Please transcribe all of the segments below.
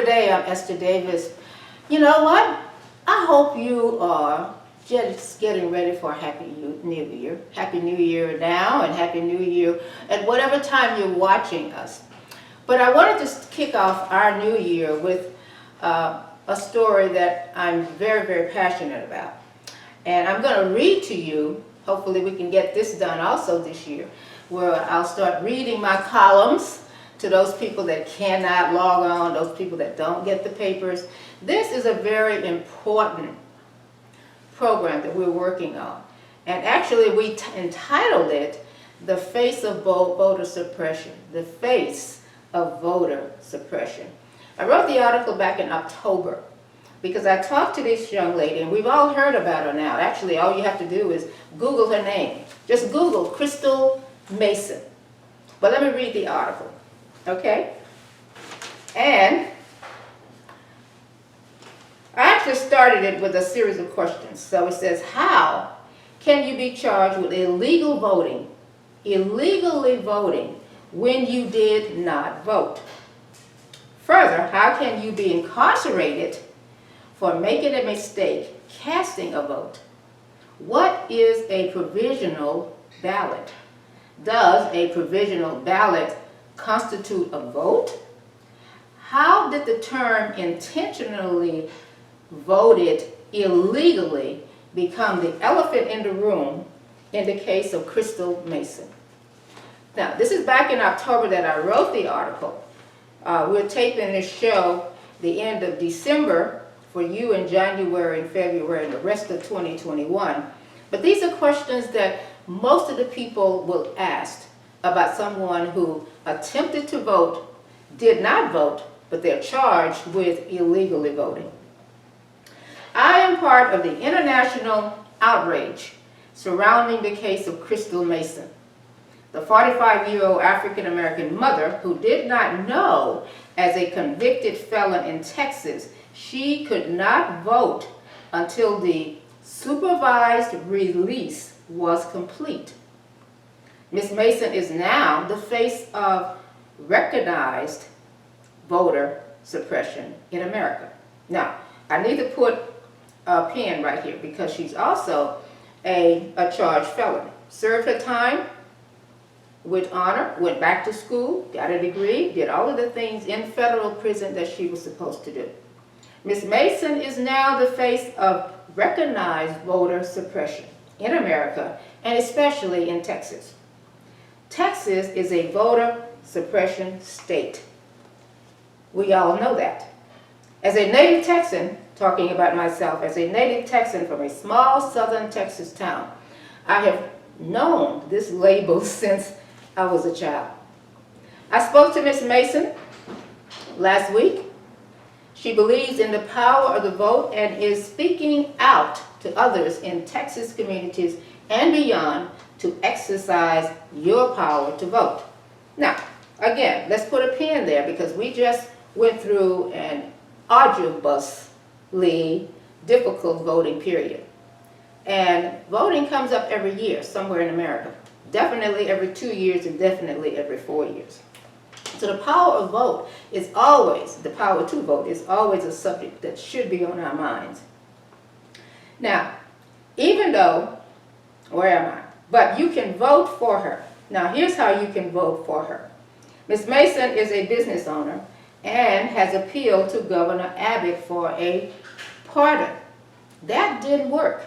today. I'm Esther Davis. You know what? I hope you are just getting ready for a Happy New Year. Happy New Year now and Happy New Year at whatever time you're watching us. But I wanted to kick off our new year with a story that I'm very, very passionate about. And I'm going to read to you, hopefully we can get this done also this year, where I'll start reading my columns to those people that cannot log on, those people that don't get the papers. This is a very important program that we're working on. And actually we entitled it, The Face of Voter Suppression. The Face of Voter Suppression. I wrote the article back in October because I talked to this young lady, and we've all heard about her now. Actually, all you have to do is Google her name. Just Google Crystal Mason. But let me read the article. Okay? And I actually started it with a series of questions. So it says, how can you be charged with illegally voting when you did not vote? Further, how can you be incarcerated for making a mistake casting a vote? What is a provisional ballot? Does a provisional ballot constitute a vote? How did the term intentionally voted illegally become the elephant in the room in the case of Crystal Mason? Now, this is back in October that I wrote the article. We're taping this show the end of December for you in January and February and the rest of 2021. But these are questions that most of the people will ask about someone who attempted to vote, did not vote, but they're charged with illegally voting. I am part of the international outrage surrounding the case of Crystal Mason, the 45-year-old African-American mother who did not know, as a convicted felon in Texas, she could not vote until the supervised release was complete. Ms. Mason is now the face of recognized voter suppression in America. Now, I need to put a pin right here because she's also a charged felon. Served her time with honor, went back to school, got a degree, did all of the things in federal prison that she was supposed to do. Ms. Mason is now the face of recognized voter suppression in America, and especially in Texas. Texas is a voter suppression state. We all know that. As a native Texan, talking about myself, as a native Texan from a small southern Texas town, I have known this label since I was a child. I spoke to Ms. Mason last week. She believes in the power of the vote and is speaking out to others in Texas communities and beyond to exercise your power to vote. Now, again, let's put a pin there because we just went through an arduously difficult voting period. And voting comes up every year somewhere in America. Definitely every 2 years and definitely every 4 years. So the power of vote is always, the power to vote is always a subject that should be on our minds. Now, even though, where am I? But you can vote for her. Now, here's how you can vote for her. Ms. Mason is a business owner and has appealed to Governor Abbott for a pardon. That didn't work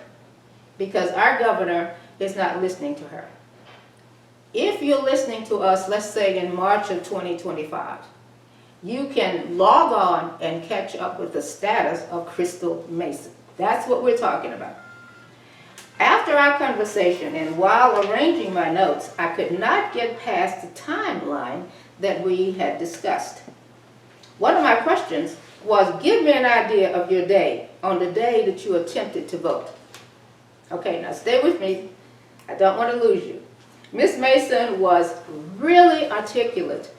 because our governor is not listening to her. If you're listening to us, let's say in March of 2025, you can log on and catch up with the status of Crystal Mason. That's what we're talking about. After our conversation and while arranging my notes, I could not get past the timeline that we had discussed. One of my questions was, give me an idea of your day on the day that you attempted to vote. Okay, now stay with me. I don't want to lose you. Ms. Mason was really articulate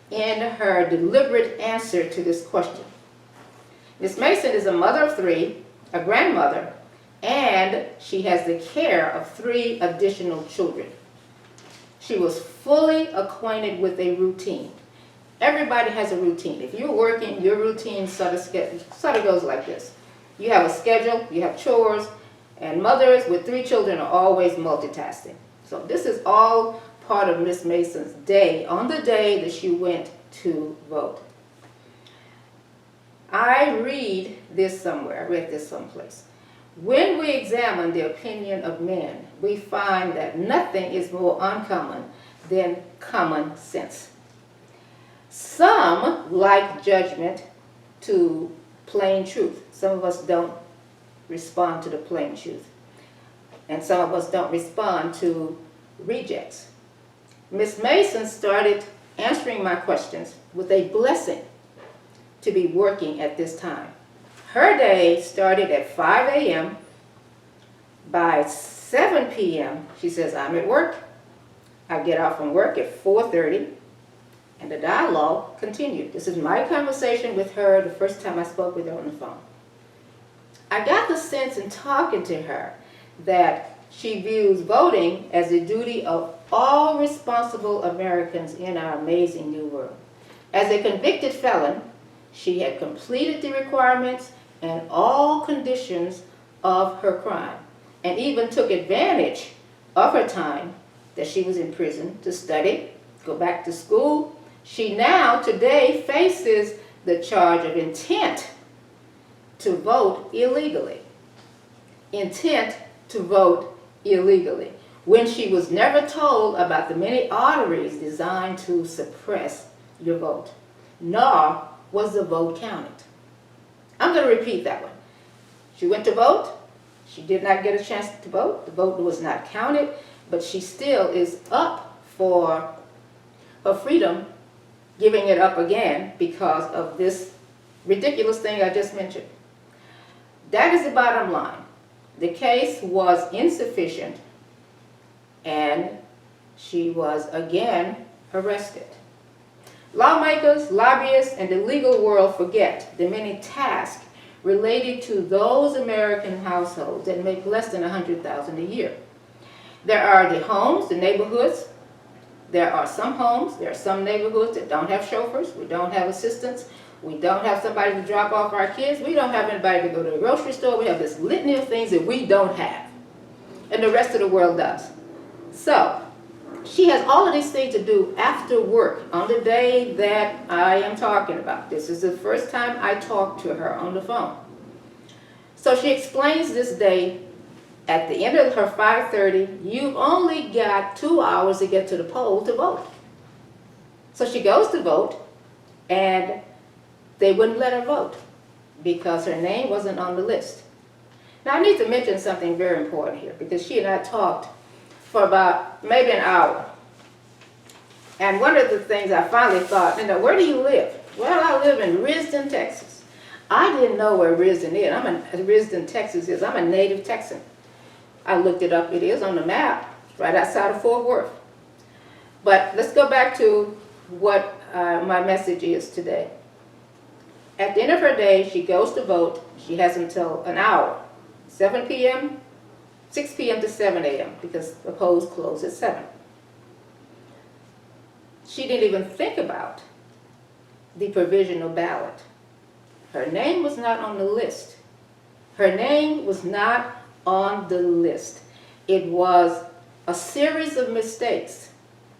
in her deliberate answer to this question. Ms. Mason is a mother of 3, a grandmother, and she has the care of 3 additional children. She was fully acquainted with a routine. Everybody has a routine. If you're working, your routine sort of goes like this. You have a schedule, you have chores, and mothers with 3 children are always multitasking. So this is all part of Miss Mason's day, on the day that she went to vote. I read this somewhere, I read this someplace. When we examine the opinion of men, we find that nothing is more uncommon than common sense. Some like judgment to plain truth. Some of us don't respond to the plain truth. And some of us don't respond to rejects. Miss Mason started answering my questions with a blessing to be working at this time. Her day started at 5 a.m. By 7 p.m., she says, I'm at work. I get off from work at 4:30, and the dialogue continued. This is my conversation with her the first time I spoke with her on the phone. I got the sense in talking to her that she views voting as the duty of all responsible Americans in our amazing new world. As a convicted felon, she had completed the requirements and all conditions of her crime, and even took advantage of her time that she was in prison to study, go back to school. She now, today, faces the charge of intent to vote illegally. Intent to vote illegally, when she was never told about the many arteries designed to suppress your vote, nor was the vote counted. I'm going to repeat that one. She went to vote. She did not get a chance to vote. The vote was not counted, but she still is up for her freedom, giving it up again because of this ridiculous thing I just mentioned. That is the bottom line. The case was insufficient, and she was again arrested. Lawmakers, lobbyists, and the legal world forget the many tasks related to those American households that make less than $100,000 a year. There are the homes, the neighborhoods. There are some neighborhoods that don't have chauffeurs. We don't have assistants. We don't have somebody to drop off our kids. We don't have anybody to go to the grocery store. We have this litany of things that we don't have, and the rest of the world does. So she has all of these things to do after work on the day that I am talking about. This is the first time I talked to her on the phone. So she explains this day. At the end of her 5:30, you've only got 2 hours to get to the poll to vote. So she goes to vote, and they wouldn't let her vote because her name wasn't on the list. Now I need to mention something very important here, because she and I talked for about maybe an hour. And one of the things I finally thought, where do you live? Well, I live in Yearend, Texas. I didn't know where Yearend, Texas is. I'm a native Texan. I looked it up. It is on the map, right outside of Fort Worth. But let's go back to what my message is today. At the end of her day, she goes to vote. She has until an hour, 7 p.m., 6 p.m. to 7 a.m., because the polls close at 7. She didn't even think about the provisional ballot. Her name was not on the list. Her name was not on the list. It was a series of mistakes.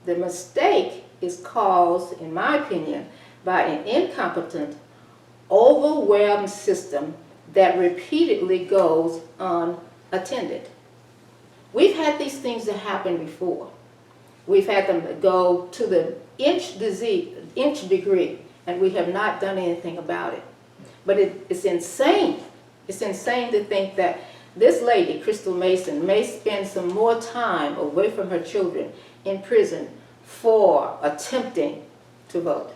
The mistake is caused, in my opinion, by an incompetent, overwhelmed system that repeatedly goes unattended. We've had these things that happen before. We've had them go to the inch degree, and we have not done anything about it. But it's insane. It's insane to think that this lady, Crystal Mason, may spend some more time away from her children in prison for attempting to vote.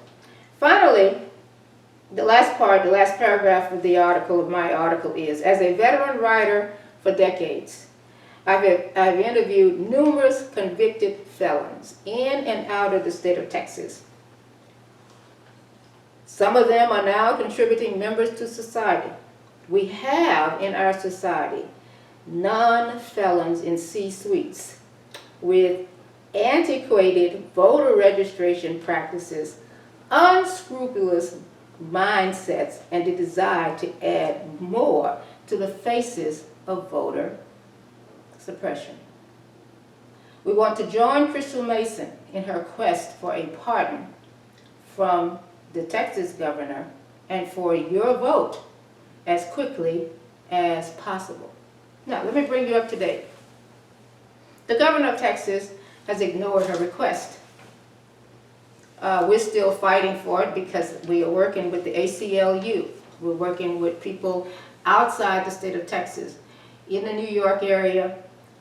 Finally, the last paragraph of my article is, as a veteran writer for decades, I've interviewed numerous convicted felons in and out of the state of Texas. Some of them are now contributing members to society. We have in our society non-felons in C-suites with antiquated voter registration practices unscrupulous mindsets and the desire to add more to the faces of voter suppression. We want to join Crystal Mason in her quest for a pardon from the Texas governor and for your vote as quickly as possible. Now, let me bring you up to date. The governor of Texas has ignored her request. We're still fighting for it because we are working with the ACLU. We're working with people outside the state of Texas, in the New York area,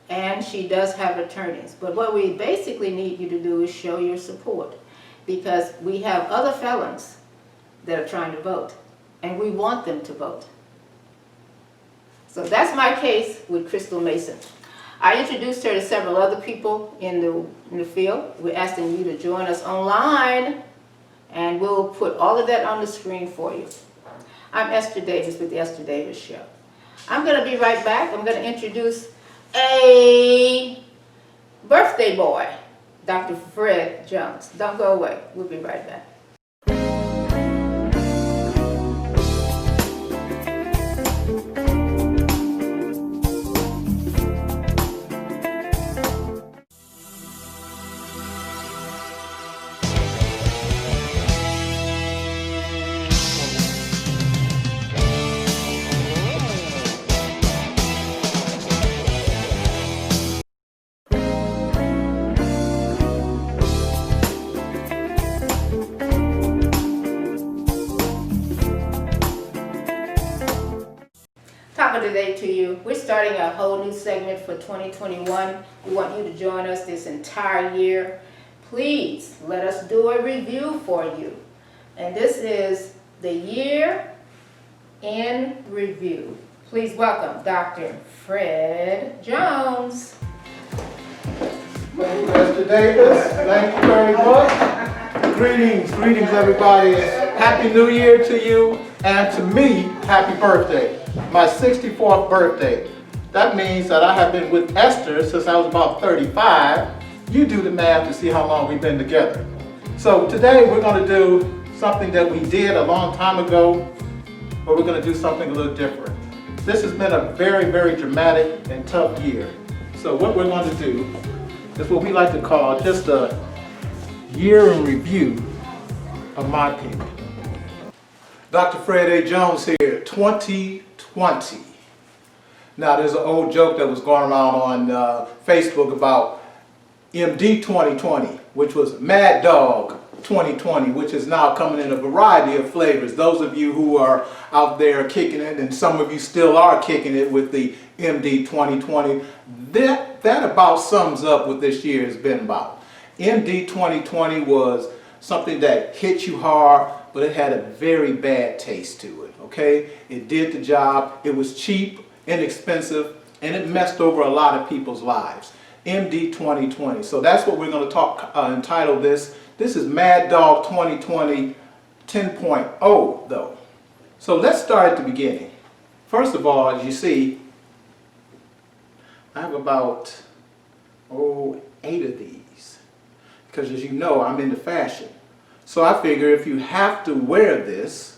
and she does have attorneys. But what we basically need you to do is show your support, because we have other felons that are trying to vote, and we want them to vote. So that's my case with Crystal Mason. I introduced her to several other people in the field. We're asking you to join us online, and we'll put all of that on the screen for you. I'm Esther Davis with the Esther Davis Show. I'm going to be right back. I'm going to introduce a birthday boy, Dr. Fred Jones. Don't go away. We'll be right back. Top of the day to you. We're starting a whole new segment for 2021. We want you to join us this entire year. Please let us do a review for you. And this is the Year in Review. Please welcome Dr. Fred Jones. Thank you, Mr. Davis. Thank you very much. Greetings everybody. Happy New Year to you, and to me, happy birthday. My 64th birthday. That means that I have been with Esther since I was about 35. You do the math to see how long we've been together. So today we're going to do something that we did a long time ago, but we're going to do something a little different. This has been a very, very dramatic and tough year. So what we're going to do is what we like to call just a year in review of my opinion. Dr. Fred A. Jones here, 2020. Now there's an old joke that was going around on Facebook about MD 2020, which was Mad Dog 2020, which is now coming in a variety of flavors. Those of you who are out there kicking it, and some of you still are kicking it with the MD 2020, that about sums up what this year has been about. MD 2020 was something that hit you hard, but it had a very bad taste to it, okay? It did the job, it was cheap, inexpensive, and it messed over a lot of people's lives. MD 2020, so that's what we're going to talk, entitle this. This is Mad Dog 2020 10.0 though. So let's start at the beginning. First of all, as you see, I have about, 8 of these. Because as you know, I'm into fashion. So I figure if you have to wear this,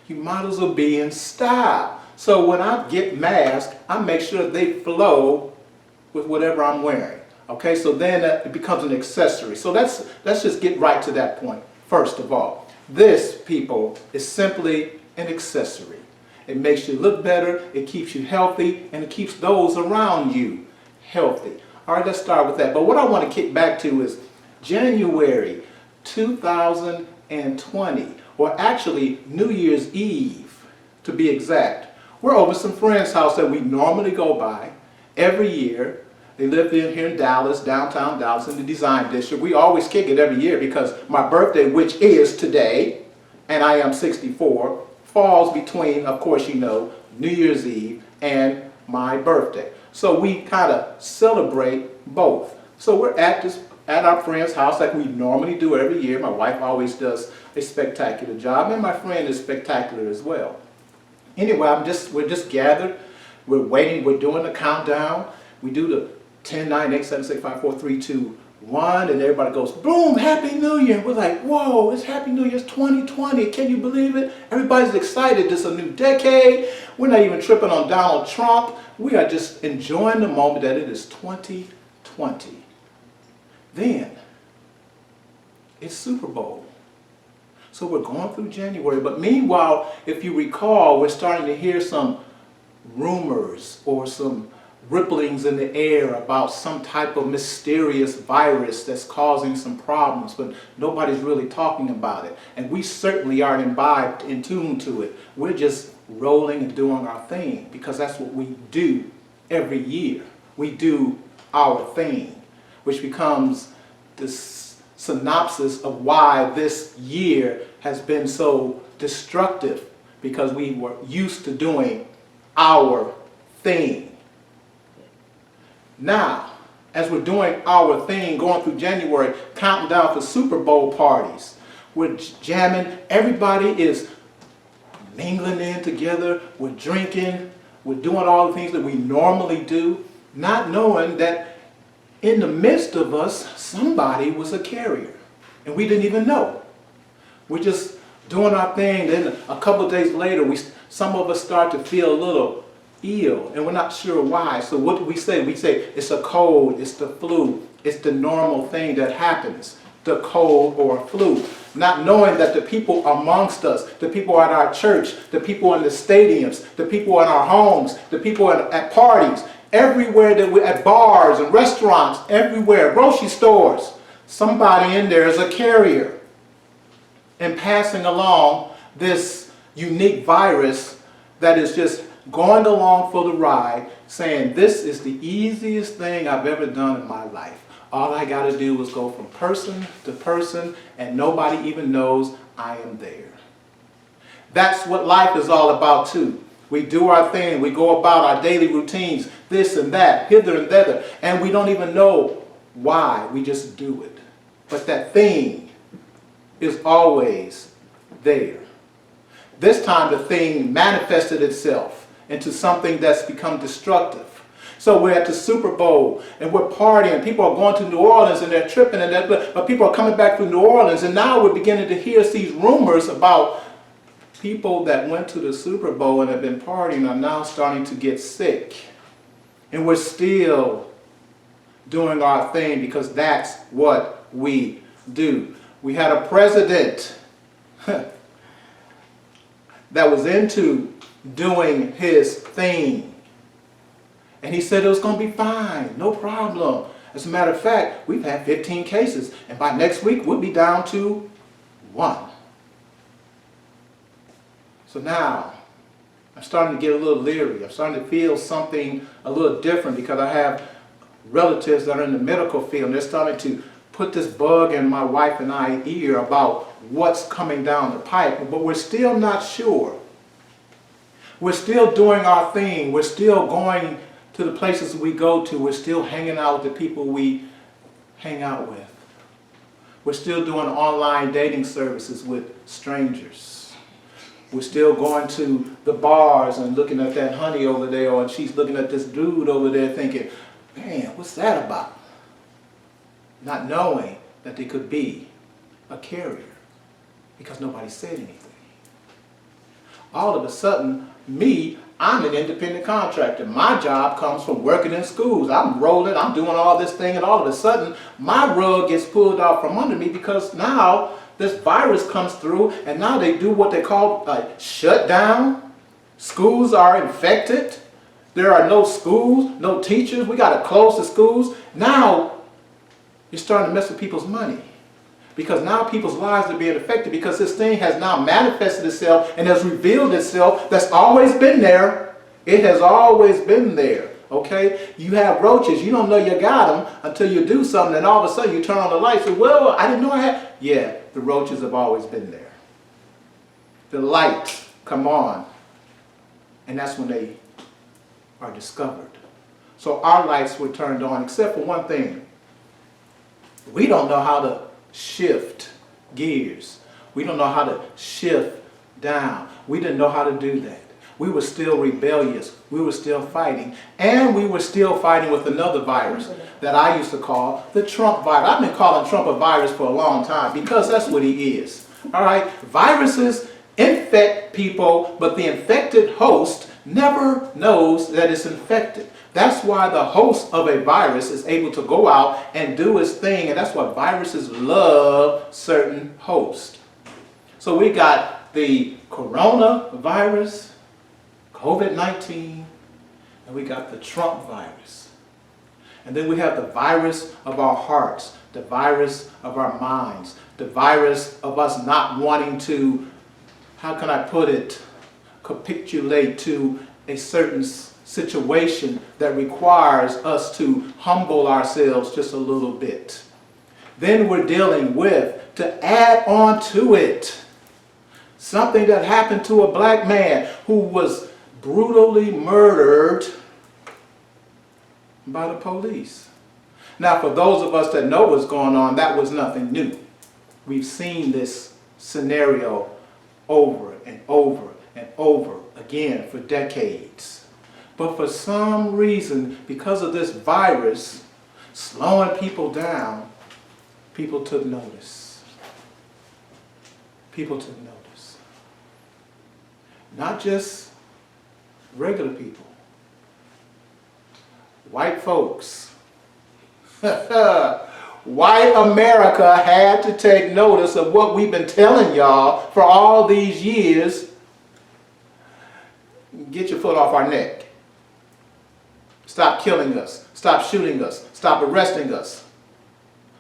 you might as well be in style. So when I get masks, I make sure they flow with whatever I'm wearing. Okay, so then it becomes an accessory. So let's just get right to that point. First of all, this, people, is simply an accessory. It makes you look better, it keeps you healthy, and it keeps those around you healthy. All right, let's start with that. But what I want to kick back to is January 2020, or actually New Year's Eve to be exact. We're over some friend's house that we normally go by every year. They live here in Dallas, downtown Dallas, in the Design District. We always kick it every year because my birthday, which is today, and I am 64, falls between, of course you know, New Year's Eve and my birthday. So we kind of celebrate both. So we're at our friend's house like we normally do every year. My wife always does a spectacular job, and my friend is spectacular as well. Anyway, we're just gathered. We're waiting. We're doing the countdown. We do the 10, 9, 8, 7, 6, 5, 4, 3, 2, 1, and everybody goes, boom, Happy New Year. We're like, whoa, it's Happy New Year, it's 2020. Can you believe it? Everybody's excited. This is a new decade. We're not even tripping on Donald Trump. We are just enjoying the moment that it is 2020. Then, it's Super Bowl. So we're going through January. But meanwhile, if you recall, we're starting to hear some rumors or some ripplings in the air about some type of mysterious virus that's causing some problems, but nobody's really talking about it. And we certainly aren't imbibed in tune to it. We're just rolling and doing our thing because that's what we do every year. We do our thing, which becomes this synopsis of why this year has been so destructive, because we were used to doing our thing. Now, as we're doing our thing, going through January, counting down for Super Bowl parties, we're jamming, everybody is mingling in together, we're drinking, we're doing all the things that we normally do, not knowing that in the midst of us, somebody was a carrier, and we didn't even know. We're just doing our thing, then a couple of days later, some of us start to feel a little ill, and we're not sure why. So what do we say? We say it's a cold, it's the flu, it's the normal thing that happens, the cold or flu. Not knowing that the people amongst us, the people at our church, the people in the stadiums, the people in our homes, the people at parties, everywhere that we're at, bars and restaurants, everywhere, grocery stores, somebody in there is a carrier and passing along this unique virus that is just going along for the ride, saying this is the easiest thing I've ever done in my life. All I got to do is go from person to person and nobody even knows I am there. That's what life is all about too. We do our thing, we go about our daily routines, this and that, hither and thither, and we don't even know why, we just do it. But that thing is always there. This time the thing manifested itself into something that's become destructive. So we're at the Super Bowl and we're partying. People are going to New Orleans and they're tripping, but people are coming back from New Orleans, and now we're beginning to hear these rumors about people that went to the Super Bowl and have been partying are now starting to get sick. And we're still doing our thing because that's what we do. We had a president that was into doing his thing. And he said it was going to be fine, no problem. As a matter of fact, we've had 15 cases, and by next week we'll be down to 1. So now, I'm starting to get a little leery. I'm starting to feel something a little different because I have relatives that are in the medical field, and they're starting to put this bug in my wife and I's ear about what's coming down the pipe, but we're still not sure. We're still doing our thing. We're still going to the places we go to. We're still hanging out with the people we hang out with. We're still doing online dating services with strangers. We're still going to the bars and looking at that honey over there, and she's looking at this dude over there thinking, man, what's that about? Not knowing that they could be a carrier because nobody said anything. All of a sudden, I'm an independent contractor. My job comes from working in schools. I'm rolling, I'm doing all this thing, and all of a sudden, my rug gets pulled out from under me because now this virus comes through, and now they do what they call a shutdown. Schools are infected. There are no schools, no teachers. We got to close the schools. Now, you're starting to mess with people's money. Because now people's lives are being affected because this thing has now manifested itself and has revealed itself. That's always been there. It has always been there. Okay? You have roaches. You don't know you got them until you do something, and all of a sudden you turn on the lights and, well, I didn't know I had. Yeah, the roaches have always been there. The lights come on, and that's when they are discovered. So our lights were turned on, except for one thing. We don't know how to shift gears. We don't know how to shift down. We didn't know how to do that. We were still rebellious. We were still fighting. And we were still fighting with another virus that I used to call the Trump virus. I've been calling Trump a virus for a long time because that's what he is. All right? Viruses infect people, but the infected host never knows that it's infected. That's why the host of a virus is able to go out and do its thing, and that's why viruses love certain hosts. So we got the coronavirus, COVID-19, and we got the Trump virus. And then we have the virus of our hearts, the virus of our minds, the virus of us not wanting to, how can I put it, capitulate to a certain situation that requires us to humble ourselves just a little bit. Then we're dealing with, to add on to it, something that happened to a black man who was brutally murdered by the police. Now, for those of us that know what's going on, that was nothing new. We've seen this scenario over and over and over again for decades. But for some reason, because of this virus slowing people down, people took notice. People took notice. Not just regular people. White folks. White America had to take notice of what we've been telling y'all for all these years. Get your foot off our neck. Stop killing us. Stop shooting us. Stop arresting us.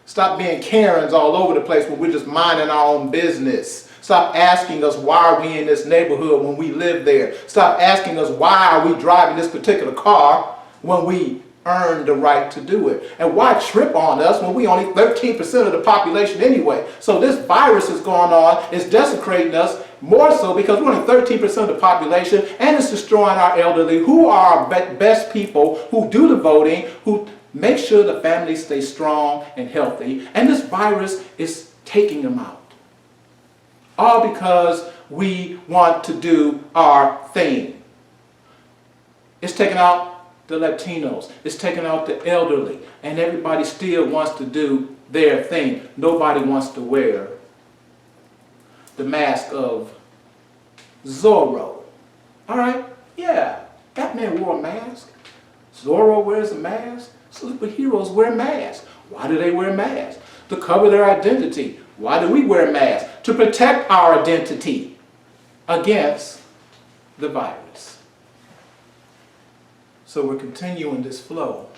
Stop being Karens all over the place when we're just minding our own business. Stop asking us why are we in this neighborhood when we live there. Stop asking us why are we driving this particular car when we earned the right to do it. And why trip on us when we only 13% of the population anyway. So this virus is going on, it's desecrating us more so because we're only 13% of the population, and it's destroying our elderly, who are our best people, who do the voting, who make sure the families stay strong and healthy. And this virus is taking them out. All because we want to do our thing. It's taking out the Latinos, it's taking out the elderly, and everybody still wants to do their thing. Nobody wants to wear the mask of Zorro. All right? Yeah, Batman wore a mask. Zorro wears a mask. Superheroes wear masks. Why do they wear masks? To cover their identity. Why do we wear masks? To protect our identity against the virus. So we're continuing this flow.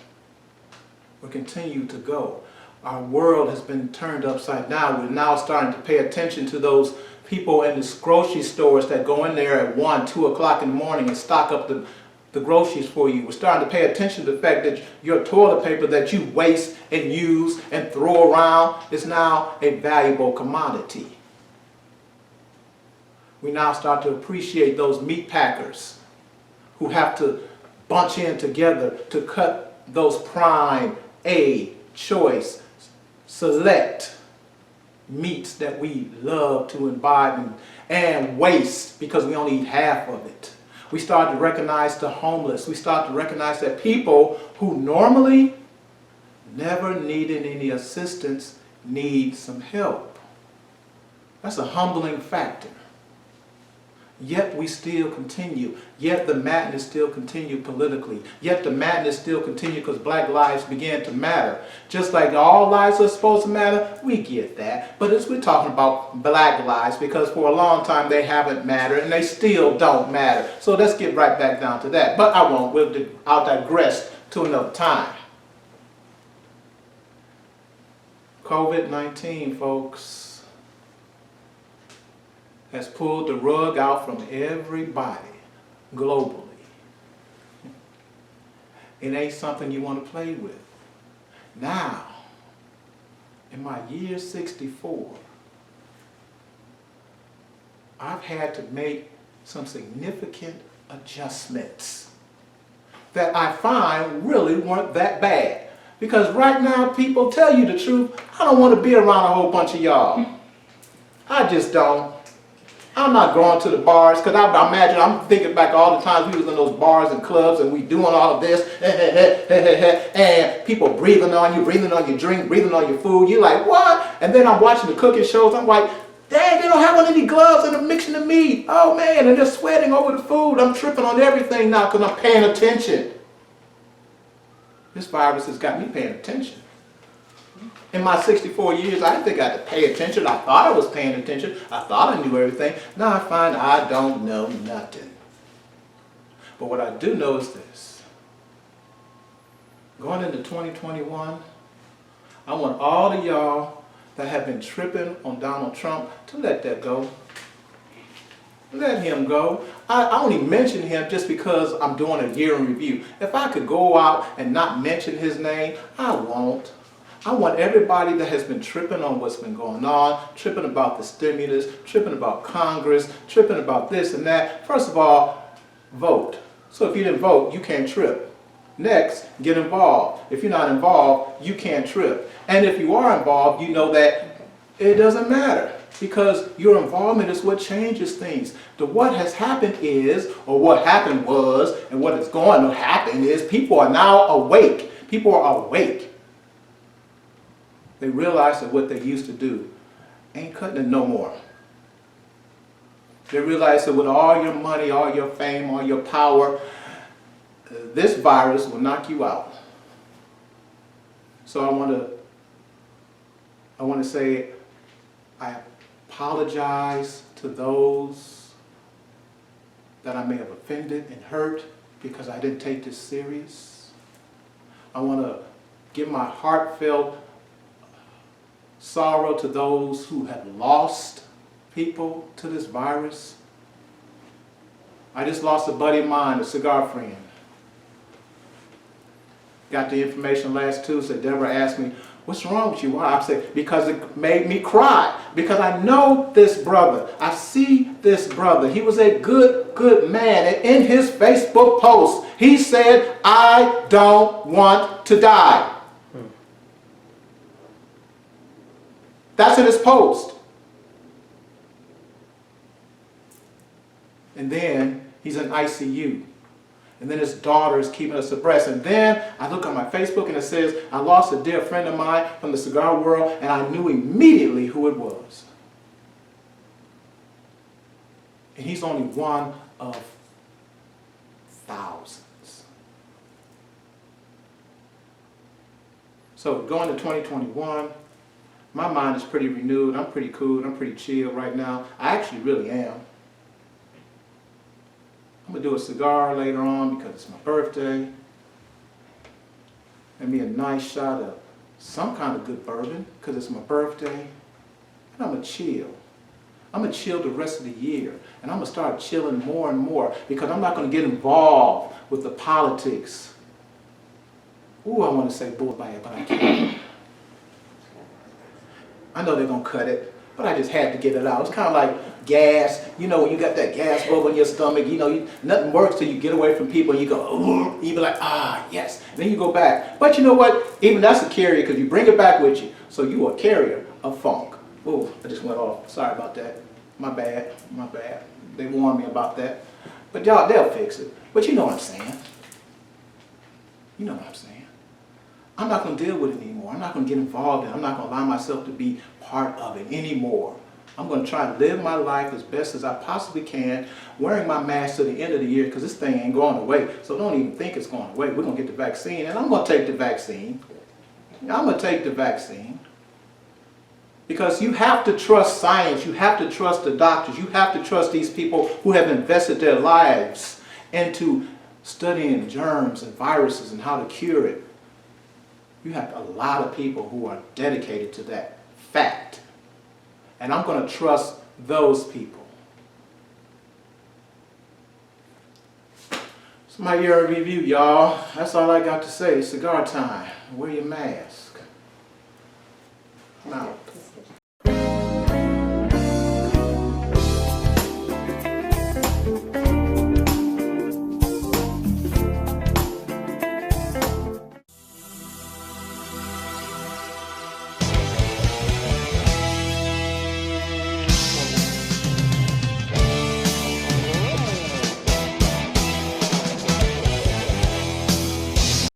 We're continuing to go. Our world has been turned upside down. We're now starting to pay attention to those people in the grocery stores that go in there at 1, 2 o'clock in the morning and stock up the groceries for you. We're starting to pay attention to the fact that your toilet paper that you waste and use and throw around is now a valuable commodity. We now start to appreciate those meat packers who have to bunch in together to cut those prime, A, choice, select meats that we love to imbibe and waste because we only eat half of it. We start to recognize the homeless. We start to recognize that people who normally never needed any assistance need some help. That's a humbling factor. Yet we still continue. Yet the madness still continue politically. Yet the madness still continue because black lives began to matter. Just like all lives are supposed to matter, we get that. But we're talking about black lives because for a long time they haven't mattered and they still don't matter. So let's get right back down to that. But I won't. I'll digress to another time. COVID-19, folks, has pulled the rug out from everybody globally. It ain't something you want to play with. Now, in my year 64, I've had to make some significant adjustments that I find really weren't that bad. Because right now, people, tell you the truth, I don't want to be around a whole bunch of y'all. I just don't. I'm not going to the bars, because I imagine, I'm thinking back all the times we was in those bars and clubs and we doing all of this, and people breathing on your drink, breathing on your food. You're like, what? And then I'm watching the cooking shows. I'm like, dang, they don't have any gloves and they're mixing the meat. Oh man, and they're sweating over the food. I'm tripping on everything now because I'm paying attention. This virus has got me paying attention. In my 64 years, I didn't think I had to pay attention. I thought I was paying attention. I thought I knew everything. Now I find I don't know nothing. But what I do know is this. Going into 2021, I want all of y'all that have been tripping on Donald Trump to let that go. Let him go. I only mention him just because I'm doing a year in review. If I could go out and not mention his name, I won't. I want everybody that has been tripping on what's been going on, tripping about the stimulus, tripping about Congress, tripping about this and that. First of all, vote. So if you didn't vote, you can't trip. Next, get involved. If you're not involved, you can't trip. And if you are involved, you know that it doesn't matter, because your involvement is what changes things. What has happened is, or what happened was, and what is going to happen is, people are now awake. People are awake. They realize that what they used to do ain't cutting it no more. They realize that with all your money, all your fame, all your power, this virus will knock you out. So I want to say I apologize to those that I may have offended and hurt because I didn't take this serious. I want to give my heartfelt sorrow to those who have lost people to this virus. I just lost a buddy of mine, a cigar friend. Got the information last Tuesday. Deborah asked me, what's wrong with you? Why? I said, because it made me cry. Because I know this brother. I see this brother. He was a good man. And in his Facebook post, he said, I don't want to die. That's in his post. And then he's in ICU. And then his daughter is keeping us abreast. And then I look on my Facebook and it says, I lost a dear friend of mine from the cigar world, and I knew immediately who it was. And he's only one of thousands. So going to 2021, my mind is pretty renewed. I'm pretty cool. I'm pretty chill right now. I actually really am. I'm going to do a cigar later on because it's my birthday. And me a nice shot of some kind of good bourbon because it's my birthday. And I'm going to chill. I'm going to chill the rest of the year. And I'm going to start chilling more and more because I'm not going to get involved with the politics. Ooh, I want to say bull by it, but I can't. I know they're going to cut it, but I just had to get it out. It's kind of like gas. You know, when you got that gas bubble in your stomach, you know, nothing works till you get away from people and you go, ooh, you be like, ah, yes. And then you go back. But you know what? Even that's a carrier because you bring it back with you. So you are a carrier of funk. Ooh, I just went off. Sorry about that. My bad. My bad. They warned me about that. But y'all, they'll fix it. But you know what I'm saying. You know what I'm saying. I'm not going to deal with it anymore. I'm not going to get involved in it. I'm not going to allow myself to be part of it anymore. I'm going to try to live my life as best as I possibly can, wearing my mask to the end of the year because this thing ain't going away. So don't even think it's going away. We're going to get the vaccine, and I'm going to take the vaccine. I'm going to take the vaccine. Because you have to trust science. You have to trust the doctors. You have to trust these people who have invested their lives into studying germs and viruses and how to cure it. You have a lot of people who are dedicated to that fact. And I'm going to trust those people. It's my year in review, y'all. That's all I got to say. Cigar time. Wear your mask. I'm out.